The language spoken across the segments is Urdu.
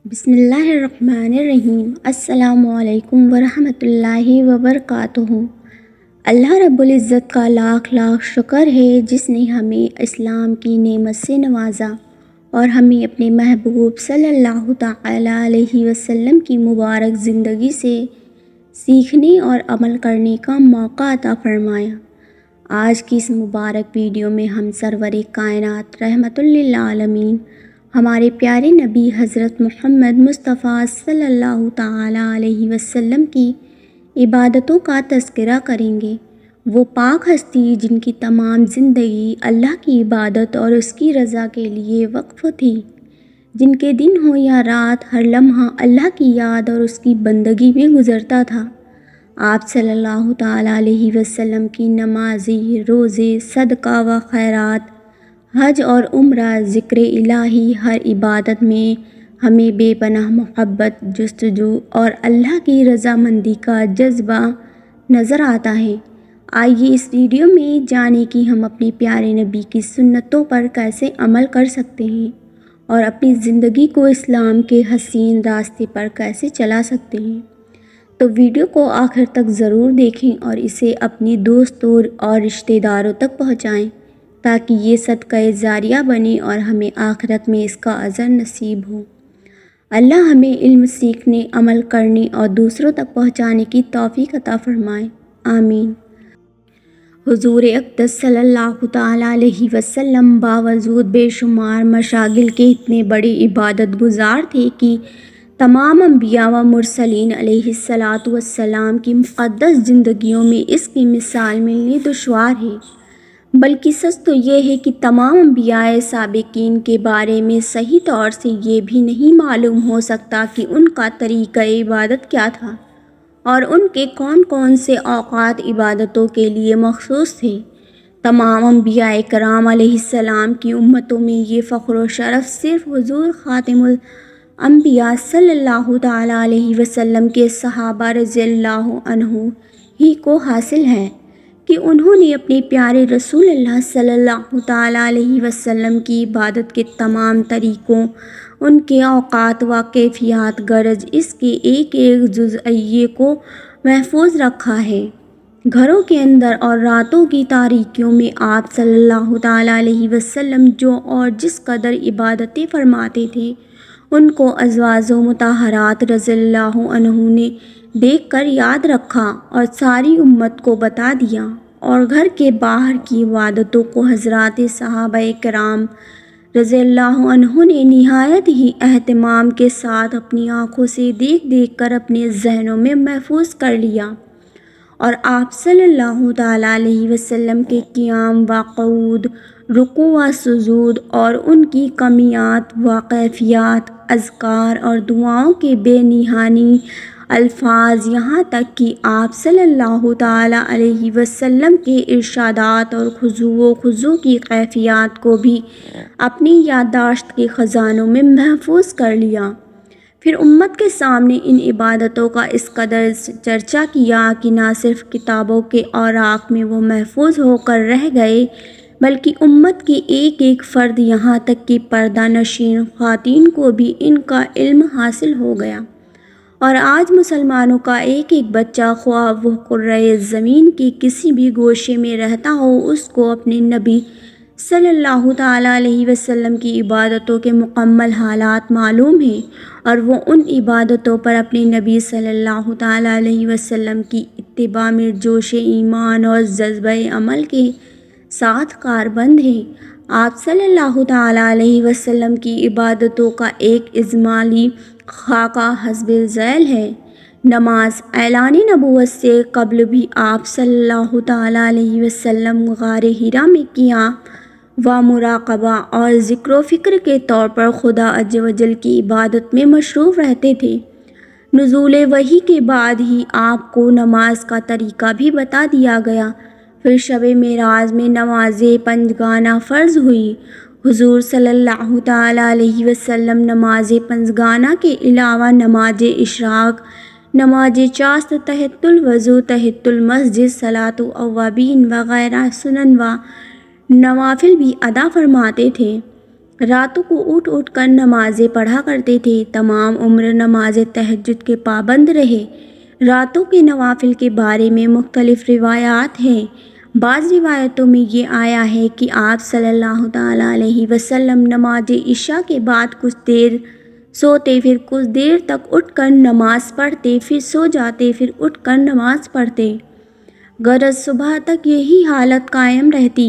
بسم اللہ الرحمن الرحیم۔ السلام علیکم ورحمۃ اللہ وبرکاتہ۔ اللہ رب العزت کا لاکھ لاکھ شکر ہے جس نے ہمیں اسلام کی نعمت سے نوازا اور ہمیں اپنے محبوب صلی اللہ تعالی علیہ وسلم کی مبارک زندگی سے سیکھنے اور عمل کرنے کا موقع عطا فرمایا۔ آج کی اس مبارک ویڈیو میں ہم سرور کائنات رحمۃ للعالمین ہمارے پیارے نبی حضرت محمد مصطفیٰ صلی اللہ تعالی علیہ وسلم کی عبادتوں کا تذکرہ کریں گے۔ وہ پاک ہستی جن کی تمام زندگی اللہ کی عبادت اور اس کی رضا کے لیے وقف تھی، جن کے دن ہو یا رات ہر لمحہ اللہ کی یاد اور اس کی بندگی میں گزرتا تھا۔ آپ صلی اللہ تعالی علیہ وسلم کی نمازی، روزے، صدقہ و خیرات، حج اور عمرہ، ذکر الہی، ہر عبادت میں ہمیں بے پناہ محبت، جستجو اور اللہ کی رضامندی کا جذبہ نظر آتا ہے۔ آئیے اس ویڈیو میں جانیں کہ ہم اپنے پیارے نبی کی سنتوں پر کیسے عمل کر سکتے ہیں اور اپنی زندگی کو اسلام کے حسین راستے پر کیسے چلا سکتے ہیں۔ تو ویڈیو کو آخر تک ضرور دیکھیں اور اسے اپنے دوستوں اور رشتہ داروں تک پہنچائیں تاکہ یہ صدقہ جاریہ بنے اور ہمیں آخرت میں اس کا اجر نصیب ہو۔ اللہ ہمیں علم سیکھنے، عمل کرنے اور دوسروں تک پہنچانے کی توفیق عطا فرمائے، آمین۔ حضور اقدس صلی اللہ تعالی علیہ وسلم باوجود بے شمار مشاغل کے اتنے بڑے عبادت گزار تھے کہ تمام انبیاء و مرسلین علیہ الصلاۃ والسلام کی مقدس زندگیوں میں اس کی مثال ملنی دشوار ہے۔ بلکہ سچ تو یہ ہے کہ تمام انبیاء سابقین کے بارے میں صحیح طور سے یہ بھی نہیں معلوم ہو سکتا کہ ان کا طریقہ عبادت کیا تھا اور ان کے کون کون سے اوقات عبادتوں کے لیے مخصوص تھے۔ تمام انبیاء کرام علیہ السلام کی امتوں میں یہ فخر و شرف صرف حضور خاتم الانبیاء صلی اللہ تعالی علیہ وسلم کے صحابہ رضی اللہ عنہ ہی کو حاصل ہے کہ انہوں نے اپنے پیارے رسول اللہ صلی اللہ تعالی علیہ وسلم کی عبادت کے تمام طریقوں، ان کے اوقات و کیفیات غرض اس کے ایک ایک جزئیے کو محفوظ رکھا ہے۔ گھروں کے اندر اور راتوں کی تاریکیوں میں آپ صلی اللہ تعالی علیہ وسلم جو اور جس قدر عبادتیں فرماتے تھے، ان کو ازواج و مطہرات رضی اللہ عنہم نے دیکھ کر یاد رکھا اور ساری امت کو بتا دیا، اور گھر کے باہر کی عبادتوں کو حضرات صحابہ کرام رضی اللہ عنہ نے نہایت ہی اہتمام کے ساتھ اپنی آنکھوں سے دیکھ دیکھ کر اپنے ذہنوں میں محفوظ کر لیا، اور آپ صلی اللہ تعالی علیہ وسلم کے قیام و قعود، رکوع و سجود اور ان کی کمیات و کیفیات، اذکار اور دعاؤں کے بے نہانی الفاظ، یہاں تک کہ آپ صلی اللہ تعالی علیہ وسلم کے ارشادات اور خضوع و خضوع کی کیفیات کو بھی اپنی یادداشت کے خزانوں میں محفوظ کر لیا۔ پھر امت کے سامنے ان عبادتوں کا اس قدر چرچا کیا کہ نہ صرف کتابوں کے اوراق میں وہ محفوظ ہو کر رہ گئے بلکہ امت کی ایک ایک فرد یہاں تک کہ پردہ نشین خواتین کو بھی ان کا علم حاصل ہو گیا، اور آج مسلمانوں کا ایک ایک بچہ، خواہ وہ کرۂ زمین کے کسی بھی گوشے میں رہتا ہو، اس کو اپنے نبی صلی اللہ تعالی علیہ وسلم کی عبادتوں کے مکمل حالات معلوم ہیں، اور وہ ان عبادتوں پر اپنے نبی صلی اللہ تعالی علیہ وسلم کی اتباع میں جوش ایمان اور جذبہ عمل کے ساتھ کاربند ہیں۔ آپ صلی اللہ تعالی علیہ وسلم کی عبادتوں کا ایک اجمالی خاکہ حسب ذیل ہے۔ نماز۔ اعلان نبوت سے قبل بھی آپ صلی اللہ تعالی علیہ وسلم غار حرا میں قیام و مراقبہ اور ذکر و فکر کے طور پر خدا عز و جل کی عبادت میں مصروف رہتے تھے۔ نزول وحی کے بعد ہی آپ کو نماز کا طریقہ بھی بتا دیا گیا۔ پھر شب معراج میں نماز پنجگانہ فرض ہوئی۔ حضور صلی اللہ تعالی علیہ وسلم نماز پنجگانہ کے علاوہ نماز اشراق، نماز چاشت، تحت الوضو، تحت المسجد، صلاۃ الاوابین وغیرہ سنن و نوافل بھی ادا فرماتے تھے۔ راتوں کو اٹھ اٹھ کر نمازیں پڑھا کرتے تھے، تمام عمر نماز تہجد کے پابند رہے۔ راتوں کے نوافل کے بارے میں مختلف روایات ہیں۔ بعض روایتوں میں یہ آیا ہے کہ آپ صلی اللہ تعالیٰ علیہ وسلم نماز عشاء کے بعد کچھ دیر سوتے، پھر کچھ دیر تک اٹھ کر نماز پڑھتے، پھر سو جاتے، پھر اٹھ کر نماز پڑھتے، غرض صبح تک یہی حالت قائم رہتی۔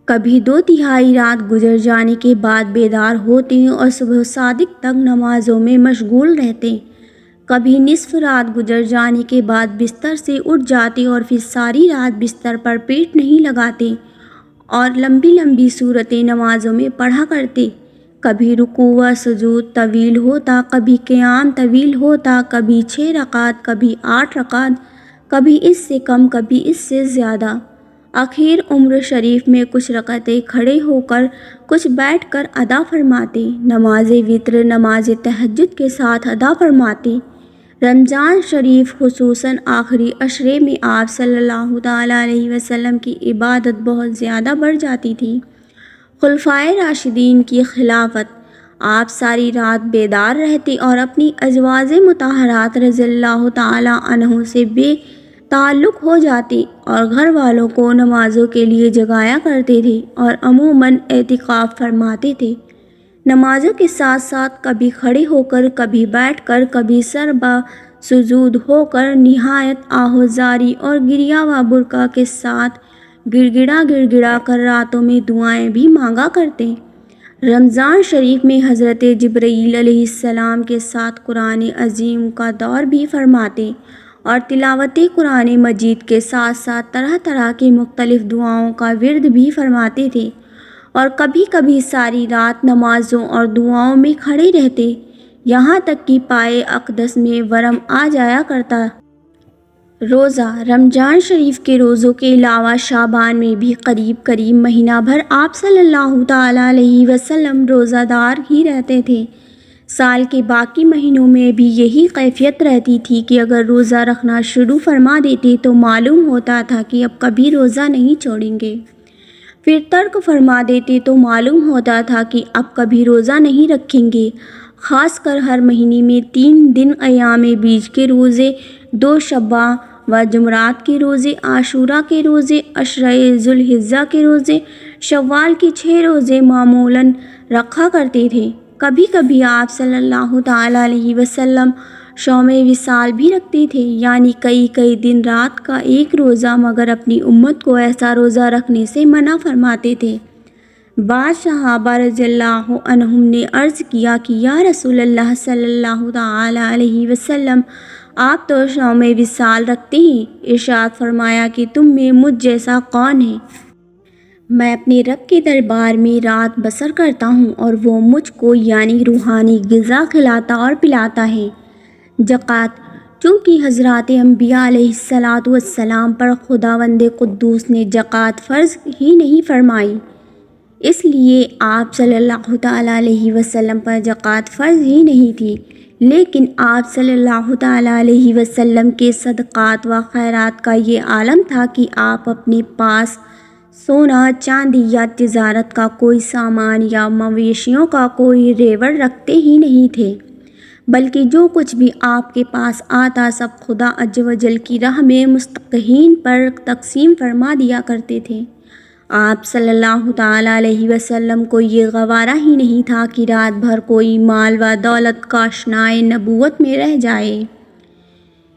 کبھی 2/3 رات گزر جانے کے بعد بیدار ہوتے اور صبح صادق تک نمازوں میں مشغول رہتے۔ کبھی نصف رات گزر جانے کے بعد بستر سے اٹھ جاتے اور پھر ساری رات بستر پر پیٹ نہیں لگاتے اور لمبی لمبی سورتیں نمازوں میں پڑھا کرتے۔ کبھی رکوع و سجود طویل ہوتا، کبھی قیام طویل ہوتا، کبھی 6 رکعت، کبھی 8 رکعت، کبھی اس سے کم، کبھی اس سے زیادہ۔ آخر عمر شریف میں کچھ رکعتیں کھڑے ہو کر، کچھ بیٹھ کر ادا فرماتے۔ نماز وتر نماز تہجد کے ساتھ ادا فرماتے۔ رمضان شریف خصوصاً آخری عشرے میں آپ صلی اللہ تعالیٰ علیہ وسلم کی عبادت بہت زیادہ بڑھ جاتی تھی۔ خلفائے راشدین کی خلافت، آپ ساری رات بیدار رہتے اور اپنی ازواج مطہرات رضی اللہ تعالیٰ عنہ سے بے تعلق ہو جاتے اور گھر والوں کو نمازوں کے لیے جگایا کرتے تھے اور عموماً اعتکاف فرماتے تھے۔ نمازوں کے ساتھ ساتھ کبھی کھڑے ہو کر، کبھی بیٹھ کر، کبھی سربا سجود ہو کر نہایت آہوازاری اور گریہ و برکا کے ساتھ گڑ گڑا کر راتوں میں دعائیں بھی مانگا کرتے۔ رمضان شریف میں حضرت جبرائیل علیہ السلام کے ساتھ قرآن عظیم کا دور بھی فرماتے اور تلاوت قرآن مجید کے ساتھ ساتھ طرح طرح کی مختلف دعاؤں کا ورد بھی فرماتے تھے اور کبھی کبھی ساری رات نمازوں اور دعاؤں میں کھڑے رہتے، یہاں تک کہ پائے اقدس میں ورم آ جایا کرتا۔ روزہ رمضان شریف کے روزوں کے علاوہ شعبان میں بھی قریب مہینہ بھر آپ صلی اللہ تعالیٰ علیہ وسلم روزہ دار ہی رہتے تھے۔ سال کے باقی مہینوں میں بھی یہی کیفیت رہتی تھی کہ اگر روزہ رکھنا شروع فرما دیتے تو معلوم ہوتا تھا کہ اب کبھی روزہ نہیں چھوڑیں گے، پھر ترک فرما دیتے تو معلوم ہوتا تھا کہ اب کبھی روزہ نہیں رکھیں گے۔ خاص کر ہر مہینے میں 3 دن ایام بیج کے روزے، 2 شعباں و جمعرات کے روزے، عاشوراء کے روزے، عشرہ ذو الحجہ کے روزے، شوال کے 6 روزے معمولاً رکھا کرتے تھے۔ کبھی کبھی آپ صلی اللہ تعالیٰ علیہ وسلم شوم وصال بھی رکھتے تھے، یعنی کئی دن رات کا ایک روزہ، مگر اپنی امت کو ایسا روزہ رکھنے سے منع فرماتے تھے۔ بعض صحابہ رضی اللہ عنہم نے عرض کیا کہ یا رسول اللہ صلی اللہ تعالیٰ علیہ وسلم، آپ تو شوم وصال رکھتے ہیں، ارشاد فرمایا کہ تم میں مجھ جیسا کون ہے؟ میں اپنے رب کے دربار میں رات بسر کرتا ہوں اور وہ مجھ کو یعنی روحانی غذا کھلاتا اور پلاتا ہے۔ زکوٰۃ، چونکہ حضرات انبیاء علیہ السلام پر خداوند قدوس نے زکوٰۃ فرض ہی نہیں فرمائی، اس لیے آپ صلی اللہ تعالیٰ علیہ وسلم پر زکوٰۃ فرض ہی نہیں تھی، لیکن آپ صلی اللہ تعالیٰ علیہ وسلم کے صدقات و خیرات کا یہ عالم تھا کہ آپ اپنے پاس سونا چاندی یا تجارت کا کوئی سامان یا مویشیوں کا کوئی ریوڑ رکھتے ہی نہیں تھے، بلکہ جو کچھ بھی آپ کے پاس آتا سب خدا عز و جل کی راہ میں مستحقین پر تقسیم فرما دیا کرتے تھے۔ آپ صلی اللہ تعالیٰ علیہ وسلم کو یہ گوارا ہی نہیں تھا کہ رات بھر کوئی مال و دولت کا آشنائے نبوت میں رہ جائے۔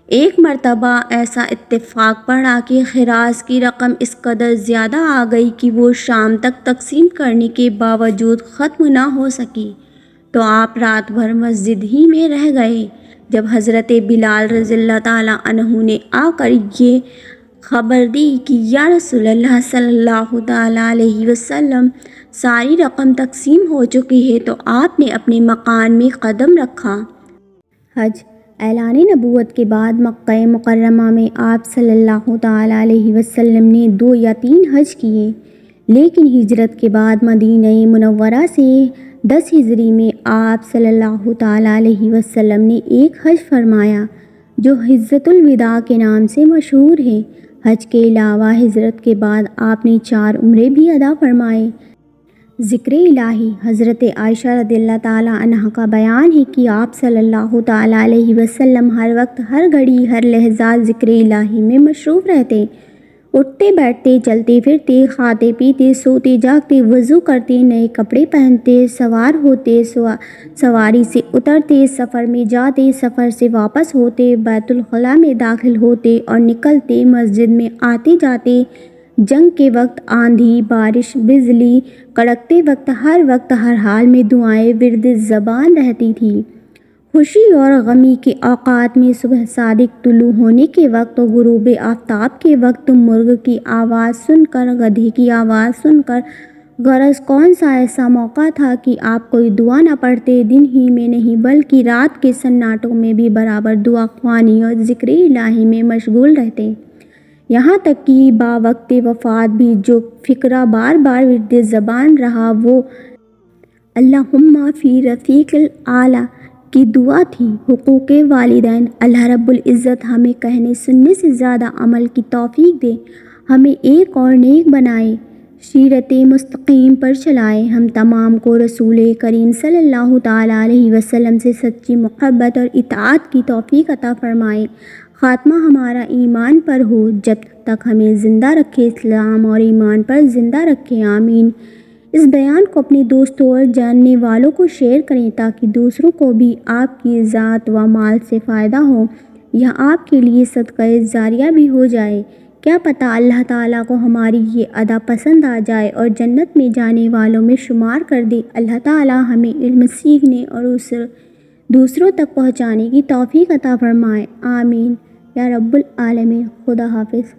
ایک مرتبہ ایسا اتفاق پڑا کہ خراج کی رقم اس قدر زیادہ آ گئی کہ وہ شام تک تقسیم کرنے کے باوجود ختم نہ ہو سکی، تو آپ رات بھر مسجد ہی میں رہ گئے۔ جب حضرت بلال رضی اللہ تعالیٰ عنہ نے آ کر یہ خبر دی کہ یا رسول اللہ صلی اللہ تعالیٰ علیہ وسلم، ساری رقم تقسیم ہو چکی ہے، تو آپ نے اپنے مکان میں قدم رکھا۔ حج، اعلان نبوت کے بعد مکہ مکرمہ میں آپ صلی اللہ تعالیٰ علیہ وسلم نے 2 یا 3 حج کیے، لیکن ہجرت کے بعد مدینہ منورہ سے 10 ہجری میں آپ صلی اللہ تعالیٰ علیہ وسلم نے ایک حج فرمایا جو حجۃ الوداع کے نام سے مشہور ہے۔ حج کے علاوہ ہجرت کے بعد آپ نے 4 عمرے بھی ادا فرمائے۔ ذکر الہی۔ حضرت عائشہ رضی اللہ تعالیٰ عنہا کا بیان ہے کہ آپ صلی اللہ تعالیٰ علیہ وسلم ہر وقت، ہر گھڑی، ہر لحظہ ذکر الہی میں مصروف رہتے۔ اٹھتے بیٹھتے، چلتے پھرتے، کھاتے پیتے، سوتے جاگتے، وضو کرتے، نئے کپڑے پہنتے، سوار ہوتے، سواری سے اترتے، سفر میں جاتے، سفر سے واپس ہوتے، بیت الخلاء میں داخل ہوتے اور نکلتے، مسجد میں آتے جاتے، جنگ کے وقت، آندھی، بارش، بجلی کڑکتے وقت، ہر حال میں دعائیں ورد زبان رہتی تھی۔ خوشی اور غمی کے اوقات میں، صبح صادق طلوع ہونے کے وقت، غروب آفتاب کے وقت، مرغ کی آواز سن کر، گدھے کی آواز سن کر، غرض کون سا ایسا موقع تھا کہ آپ کوئی دعا نہ پڑھتے؟ دن ہی میں نہیں بلکہ رات کے سناٹوں میں بھی برابر دعا خوانی اور ذکر الہی میں مشغول رہتے، یہاں تک کہ باوقت وفات بھی جو فقرہ بار بار ورد زبان رہا وہ اللہم فی رفیق الاعلیٰ کی دعا تھی۔ حقوق والدین۔ اللہ رب العزت ہمیں کہنے سننے سے زیادہ عمل کی توفیق دے، ہمیں ایک اور نیک بنائے، سیرت مستقیم پر چلائے، ہم تمام کو رسول کریم صلی اللہ تعالیٰ علیہ وسلم سے سچی محبت اور اطاعت کی توفیق عطا فرمائے، خاتمہ ہمارا ایمان پر ہو، جب تک ہمیں زندہ رکھے، اسلام اور ایمان پر زندہ رکھے، آمین۔ اس بیان کو اپنے دوستوں اور جاننے والوں کو شیئر کریں تاکہ دوسروں کو بھی آپ کی ذات و مال سے فائدہ ہو، یا آپ کے لیے صدقہ جاریہ بھی ہو جائے۔ کیا پتہ اللہ تعالیٰ کو ہماری یہ ادا پسند آ جائے اور جنت میں جانے والوں میں شمار کر دے۔ اللہ تعالیٰ ہمیں علم سیکھنے اور اسے دوسروں تک پہنچانے کی توفیق عطا فرمائے، آمین یا رب العالمین۔ خدا حافظ۔